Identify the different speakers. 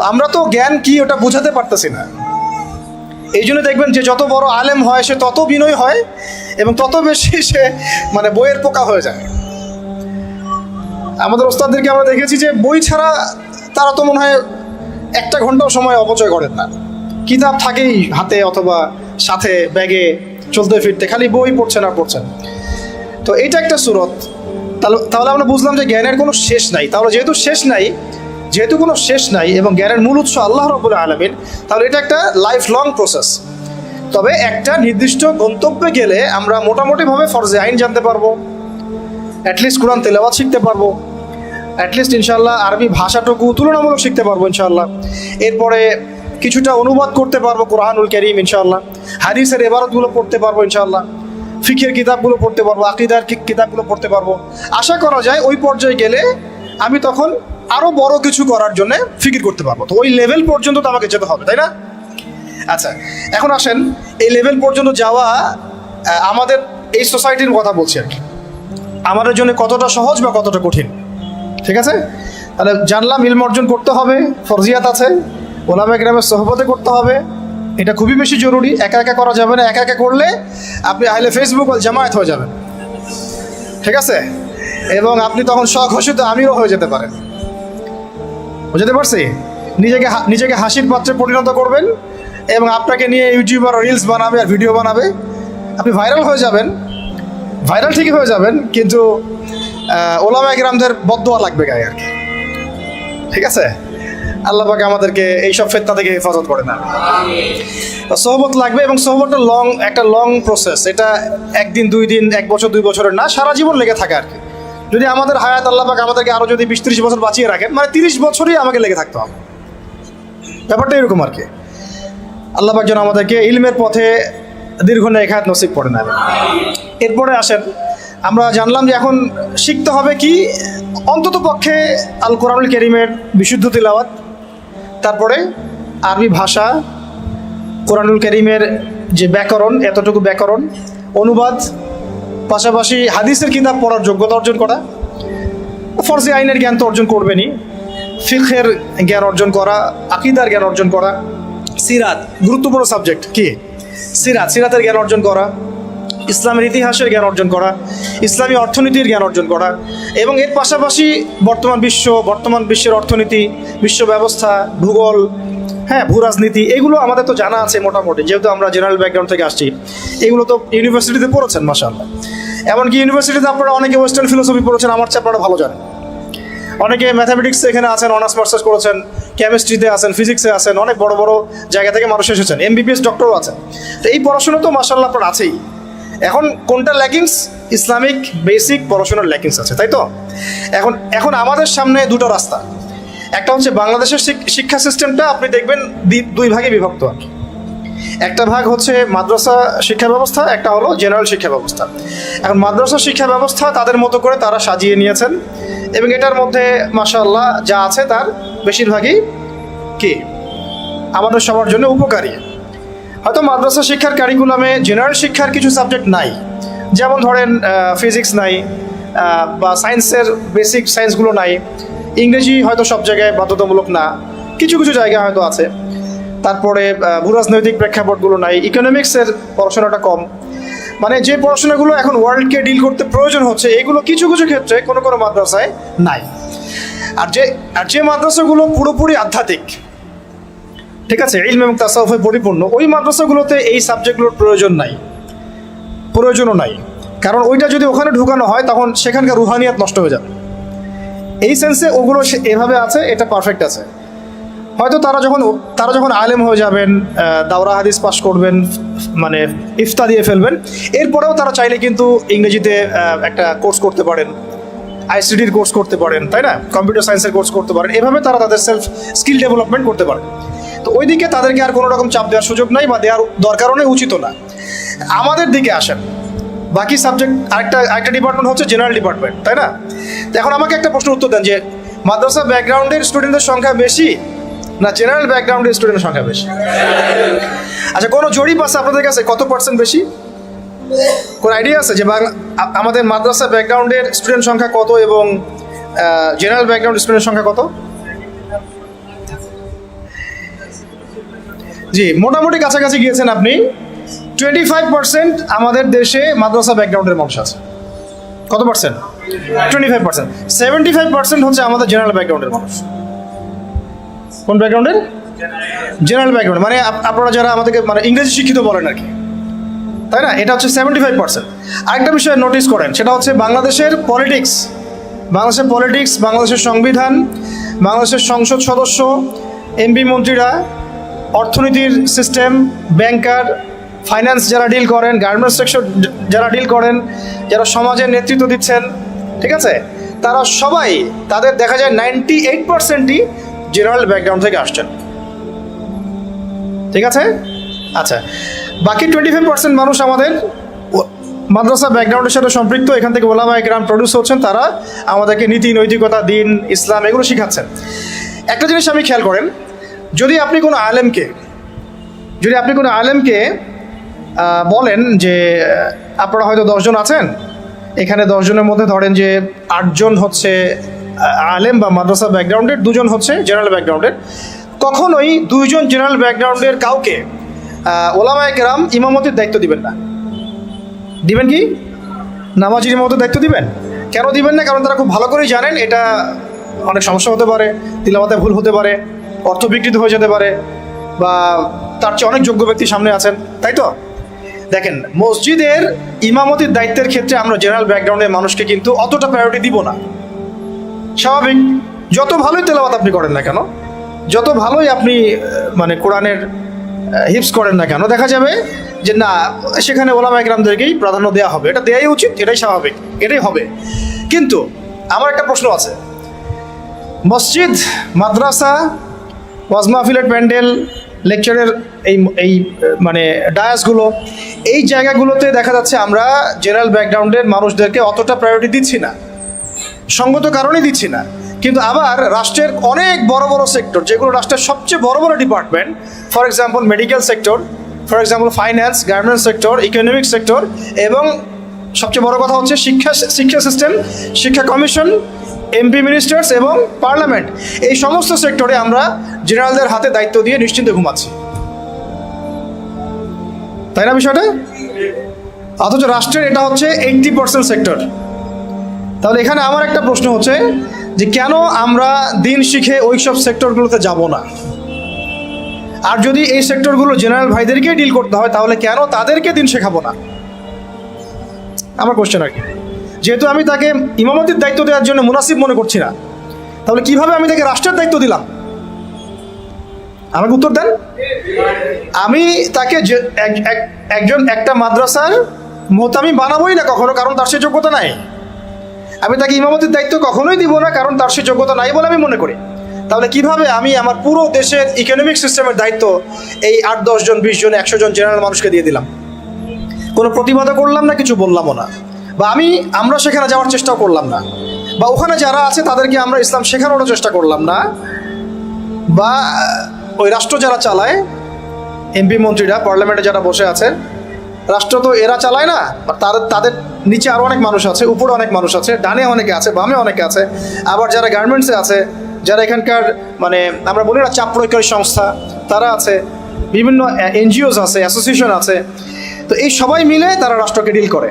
Speaker 1: আমরা তো জ্ঞান কি ওটা বোঝাতে পারতেছি না। এই জন্য দেখবেন যে যত বড় আলেম হয় সে তত বিনয় হয় এবং তত বেশি সে মানে বইয়ের পোকা হয়ে যায়। আমাদের ওস্তাদদেরকে আমরা দেখেছি যে বই ছাড়া তারা তো মনে হয় একটা ঘন্টাও সময় অপচয় করেন না। কিতাব থাকেই হাতে অথবা সাথে ব্যাগে, চলতে ফিরতে খালি বই পড়ছেন আর পড়ছেন। তো এইটা একটা সুরত। তাহলে আমরা বুঝলাম যে জ্ঞানের কোনো শেষ নাই। তাহলে যেহেতু কোনো শেষ নাই এবং জ্ঞানের মূল উৎস আল্লাহ রাব্বুল আলামিন, তাহলে এটা একটা লাইফ লং প্রসেস। তবে একটা নির্দিষ্ট গন্তব্যে গেলে আমরা মোটামুটিভাবে ফরজে আইন জানতে পারবো, অ্যাটলিস্ট কোরআন তেলাওয়াত শিখতে পারবো, অ্যাটলিস্ট ইনশাআল্লাহ আরবি ভাষাটুকু তুলনামূলক শিখতে পারবো ইনশাআল্লাহ। এরপরে কিছুটা অনুবাদ করতে পারবো কোরআনুল কারীম ইনশাআল্লাহ, হাদিসের ইবারতগুলো পড়তে পারবো ইনশাআল্লাহ, ফিকহের কিতাবগুলো পড়তে পারবো, আকীদার কিতাবগুলো পড়তে পারবো। আশা করা যায় ওই পর্যায়ে গেলে আমি তখন আরও বড় কিছু করার জন্য ফিকির করতে পারবো। তো ওই লেভেল পর্যন্ত তো আমাকে যেতে হবে, তাই না? আচ্ছা, এখন আসেন এই লেভেল পর্যন্ত যাওয়া আমাদের এই সোসাইটির কথা বলছি আর কি, আমাদের জন্য কতটা সহজ বা কতটা কঠিন। ঠিক আছে, তাহলে জানলাম ইলম অর্জন করতে হবে, ফরজিয়াত আছে, ওলামা কেরামের সোহবতে করতে হবে, এটা খুবই বেশি জরুরি। একা একা করা যাবে না, একা একা করলে আপনি আহলে ফেসবুক ওয়াল জামায়াত হয়ে যাবেন। ঠিক আছে, এবং আপনি তখন স্বঘোষিত আমিরও হয়ে যেতে পারেন। বুঝতে পারছি? নিজেকে হাসির পাত্রে পরিণত করবেন এবং আপনাকে নিয়ে ইউটিউবার রিলস বানাবে আর ভিডিও বানাবে, আপনি ভাইরাল হয়ে যাবেন। ভাইরাল ঠিকই হয়ে যাবেন, কিন্তু ওলামা কেরামদের বদদোয়া লাগবে গায়ে আর কি। ঠিক আছে, আল্লাহ পাক আমাদেরকে এইসব ফিতনা থেকে হেফাজত করে না। সোহবত লাগবে এবং সোহবতটা একটা লং প্রসেস। এটা একদিন, 2 দিন, 1 বছর, 2 বছরের না, সারা জীবন লেগে থাকে আর কি। যদি আমাদের হায়াত আল্লাহ পাক আমাদেরকে আরও যদি 20-30 বছর বাঁচিয়ে রাখেন, মানে 30 বছরই আমাকে লেগে থাকতে হবে। ব্যাপারটা এরকম আর কি। আল্লাহ পাক যেন আমাদেরকে ইলমের পথে দীর্ঘ নেখায়াত নসিব করে নেবেন। এরপরে আসেন, আমরা জানলাম যে এখন শিখতে হবে কি, অন্তত পক্ষে আল কোরআনুল কারীমের বিশুদ্ধ তিলাওয়াত, তারপরে আরবি ভাষা, কোরআনুল কারীমের যে ব্যাকরণ, এতটুকু ব্যাকরণ, অনুবাদ, পাশাপাশি হাদিসের কিতাব পড়ার যোগ্যতা অর্জন করা, ফরজে আইনের জ্ঞান তো অর্জন করবেনই, ফিকহের জ্ঞান অর্জন করা, আকীদার জ্ঞান অর্জন করা, সিরাত, গুরুত্বপূর্ণ সাবজেক্ট কি সিরাতের জ্ঞান অর্জন করা, ইসলামের ইতিহাসের জ্ঞান অর্জন করা, ইসলামী অর্থনীতির জ্ঞান অর্জন করা, এবং এর পাশাপাশি বর্তমান বিশ্বের অর্থনীতি, বিশ্ব ব্যবস্থা, ভূগোল, হ্যাঁ, ভূ রাজনীতি, এগুলো আমাদের তো জানা আছে মোটামুটি, যেহেতু আমরা জেনারেল ব্যাকগ্রাউন্ড থেকে আসছি। এগুলো তো ইউনিভার্সিটিতে পড়েছেন মাশাআল্লাহ। এমনকি ইউনিভার্সিটিতে আপনারা অনেকে ওয়েস্টার্ন ফিলোসফি পড়েছেন, আমার চেয়ে আপনারা ভালো জানেন। অনেকে ম্যাথামেটিক্সে এখানে আছেন, অনার্স মাস্টার্স করেছেন, কেমিস্ট্রিতে আছেন, ফিজিক্সে আছেন, অনেক বড় বড় জায়গা থেকে মানুষ এসেছেন, MBBS ডক্টরও আছেন। তো এই পড়াশোনা তো মাশাআল্লাহ আপনার আছেই। এখন কোনটা ল্যাকিংস? ইসলামিক বেসিক পড়াশোনার ল্যাকিংস আছে, তাই তো? এখন আমাদের সামনে দুটো রাস্তা। একটা হচ্ছে বাংলাদেশের শিক্ষা সিস্টেমটা আপনি দেখবেন 2 ভাগে বিভক্ত আর কি। একটা ভাগ হচ্ছে মাদ্রাসা শিক্ষা ব্যবস্থা, একটা হলো জেনারেল শিক্ষা ব্যবস্থা। এখন মাদ্রাসা শিক্ষা ব্যবস্থা তাদের মতো করে তারা সাজিয়ে নিয়েছেন এবং এটার মধ্যে মাশাআল্লাহ যা আছে তার বেশিরভাগই কি আমাদের সবার জন্য উপকারী। হয়তো মাদ্রাসা শিক্ষার কারিকুলামে জেনারেল শিক্ষার কিছু সাবজেক্ট নাই, যেমন ধরেন ফিজিক্স নাই, বা সায়েন্সের বেসিক সায়েন্সগুলো নাই, ইংরেজি হয়তো সব জায়গায় বাধ্যতামূলক না, কিছু কিছু জায়গায় হয়তো আছে, তারপরে ভূরাজনৈতিক প্রেক্ষাপটগুলো নাই, ইকোনমিক্সের পড়াশোনাটা কম। মানে যে পড়াশোনাগুলো এখন ওয়ার্ল্ডকে ডিল করতে প্রয়োজন হচ্ছে, এগুলো কিছু কিছু ক্ষেত্রে কোনো কোনো মাদ্রাসায় নাই। আর যে মাদ্রাসাগুলো পুরোপুরি আধ্যাত্মিক, ঠিক আছে, ইলম এবং তাসাউফে পরিপূর্ণ, ওই মাদ্রাসাগুলোতে এই সাবজেক্টগুলোর প্রয়োজনও নাই। কারণ ওইটা যদি ওখানে ঢুকানো হয় তখন সেখানকার রুহানিয়াত নষ্ট হয়ে যাবে। এই সেন্সে ওগুলো এভাবে আছে, এটা পারফেক্ট আছে। হয়তো তারা যখন আলেম হয়ে যাবেন, দাওরা হাদিস পাস করবেন, মানে ইফতা দিয়ে ফেলবেন, এরপরেও তারা চাইলে কিন্তু ইংরেজিতে একটা কোর্স করতে পারেন, ICTর কোর্স করতে পারেন, তাই না, কম্পিউটার সায়েন্সের কোর্স করতে পারেন। এভাবে তারা তাদের সেলফ স্কিল ডেভেলপমেন্ট করতে পারেন। তো ওই দিকে তাদেরকে আর কোনো রকম চাপ দেওয়ার সুযোগ নাই বা দেওয়ার দরকারও নেই, উচিত না। আমাদের দিকে আসেন, বাকি সাবজেক্ট আরেকটা ডিপার্টমেন্ট হচ্ছে জেনারেল ডিপার্টমেন্ট, তাই না? তো এখন আমাকে একটা প্রশ্ন উত্তর দেন যে মাদ্রাসা ব্যাকগ্রাউন্ডের স্টুডেন্টদের সংখ্যা বেশি না জেনারেল ব্যাকগ্রাউন্ডের স্টুডেন্টের সংখ্যা বেশি? আচ্ছা, কোনো জরিপ আছে আপনাদের কাছে কত % বেশি? কোন আইডিয়া আছে যে আমাদের মাদ্রাসা ব্যাকগ্রাউন্ডের স্টুডেন্ট সংখ্যা কত এবং জেনারেল ব্যাকগ্রাউন্ড স্টুডেন্টের সংখ্যা কত? জি, মোটামুটি কাছাকাছি গিয়েছেন আপনি। 25% আমাদের দেশে মাদ্রাসা ব্যাকগ্রাউন্ডের মানুষ আছে। কত পার্সেন্ট? 25%। 75% হচ্ছে আমাদের জেনারেল ব্যাকগ্রাউন্ডের মানুষ। কোন ব্যাকগ্রাউন্ডের? জেনারেল ব্যাকগ্রাউন্ড, মানে আপনারা যারা আমাদেরকে মানে ইংরেজি শিক্ষিত বলেন আর কি, তাই না? এটা হচ্ছে 75%। আরেকটা বিষয় নোটিস করেন, সেটা হচ্ছে বাংলাদেশের পলিটিক্স, বাংলাদেশের সংবিধান, বাংলাদেশের সংসদ সদস্য, এমপি মন্ত্রীরা, অর্থনীতির সিস্টেম, ব্যাংকার, ফাইন্যান্স যারা ডিল করেন, গার্মেন্টস সেক্টর যারা ডিল করেন, যারা সমাজের নেতৃত্ব দিচ্ছেন, ঠিক আছে, তারা সবাই, তাদের দেখা যায় 98%ই জেনারেল ব্যাকগ্রাউন্ড থেকে আসছেন। ঠিক আছে? আচ্ছা, বাকি 25% মানুষ আমাদের মাদ্রাসা ব্যাকগ্রাউন্ডের সাথে সম্পৃক্ত। এখান থেকে ওলামায়ে কেরাম প্রডিউস হচ্ছেন, তারা আমাদেরকে নীতি, নৈতিকতা, দিন, ইসলাম এগুলো শিখাচ্ছেন। একটা জিনিস আমি খেয়াল করেন, যদি আপনি কোনো আলেমকে বলেন যে আপনারা হয়তো 10 জন আছেন, এখানে 10 জনের মধ্যে ধরেন যে 8 জন হচ্ছে আলেম বা মাদ্রাসা ব্যাকগ্রাউন্ডের, 2 জন হচ্ছে জেনারেল ব্যাকগ্রাউন্ডের, কখনোই 2 জন জেনারেল ব্যাকগ্রাউন্ডের কাউকে ওলামায়ে কেরাম ইমামতির দায়িত্ব দিবেন না। দিবেন কি? নামাজির ইমামতির দায়িত্ব দিবেন? কেন দিবেন না? কারণ তারা খুব ভালো করেই জানেন এটা অনেক সমস্যা হতে পারে, তিলাওয়াতে ভুল হতে পারে, অর্থ বিকৃত হয়ে যেতে পারে, বা তার চেয়ে অনেক যোগ্য ব্যক্তি সামনে আছেন, তাই তো? দেখেন, মসজিদের ইমামতির দায়িত্বের ক্ষেত্রে আমরা জেনারেল ব্যাকগ্রাউন্ডের মানুষকে কিন্তু অতটা প্রায়োরিটি দিব না। স্বাভাবিক, যত ভালোই তেলাওয়াত আপনি করেন না কেন, যত ভালোই আপনি মানে কোরআনের হিফজ করেন না কেন, দেখা যাবে যে না, সেখানে ওলামায়ে কেরামদেরকেই প্রাধান্য দেওয়া হবে। এটা দেওয়াই উচিত, এটাই স্বাভাবিক, এটাই হবে। কিন্তু আমার একটা প্রশ্ন আছে, মসজিদ, মাদ্রাসা, ওয়াজ মাহফিলের প্যান্ডেল, লেকচারের এই মানে ডায়াসগুলো, এই জায়গাগুলোতে দেখা যাচ্ছে আমরা জেনারেল ব্যাকগ্রাউন্ডের মানুষদেরকে অতটা প্রায়োরিটি দিচ্ছি না, সঙ্গত কারণেই দিচ্ছি না। কিন্তু আবার রাষ্ট্রের অনেক বড় বড় সেক্টর, যেগুলো রাষ্ট্রের সবচেয়ে বড় বড় department, for example medical sector, for example finance, garments sector, economic sector, এবং সবচেয়ে বড় কথা হচ্ছে শিক্ষা সিস্টেম, শিক্ষা কমিশন, এমপি মিনিস্টার্স এবং পার্লামেন্ট, এই সমস্ত সেক্টরে আমরা জেনারেলদের হাতে দায়িত্ব দিয়ে নিশ্চিন্তে ঘুমাচ্ছি, তাই না বিষয়টা? অথচ রাষ্ট্রের এটা হচ্ছে 80% সেক্টর। তাহলে এখানে আমার একটা প্রশ্ন হচ্ছে যে কেন আমরা দিন শিখে ওই সব সেক্টরগুলোতে যাব না? আর যদি এই সেক্টরগুলো জেনারেল ভাইদেরকেই ডিল করতে হয়, তাহলে কেন তাদেরকে দিন শেখাবো না? আমার কোশ্চেন আর কি। যেহেতু আমি তাকে ইমামতির দায়িত্ব দেওয়ার জন্য মুনাসিব মনে করছি না, তাহলে কিভাবে আমি তাকে রাষ্ট্রের দায়িত্ব দিলাম? আমাকে উত্তর দেন। আমি তাকে একটা মাদ্রাসার মোহতামিম বানাবোই না কখনো, কারণ তার সে যোগ্যতা নাই। আমি তাকে ইমামতির দায়িত্ব কখনোই দিব না, কারণ তার সে যোগ্যতা নাই বলে আমি মনে করি। তাহলে কিভাবে আমি আমার পুরো দেশের ইকোনমিক সিস্টেমের দায়িত্ব এই 8-10 জন, 20 জন, 100 জন জেনারেল মানুষকে দিয়ে দিলাম? কোনো প্রতিবাদও করলাম না, কিছু বললামও না, বা আমরা সেখানে যাওয়ার চেষ্টাও করলাম না, বা ওখানে যারা আছে তাদেরকে আমরা ইসলাম শেখানোরও চেষ্টা করলাম না, বা ওই রাষ্ট্র যারা চালায়, এমপি মন্ত্রীরা, পার্লামেন্টে যারা বসে আছে, রাষ্ট্র তো এরা চালায় না, তাদের নিচে আরও অনেক মানুষ আছে, উপরে অনেক মানুষ আছে, ডানে অনেকে আছে, বামে অনেকে আছে, আবার যারা গার্মেন্টসে আছে, যারা এখানকার মানে আমরা বলি না চাপ প্রয়োগকারী সংস্থা, তারা আছে, বিভিন্ন এনজিওস আছে, অ্যাসোসিয়েশন আছে, তো এই সবাই মিলে তারা রাষ্ট্রকে ডিল করে।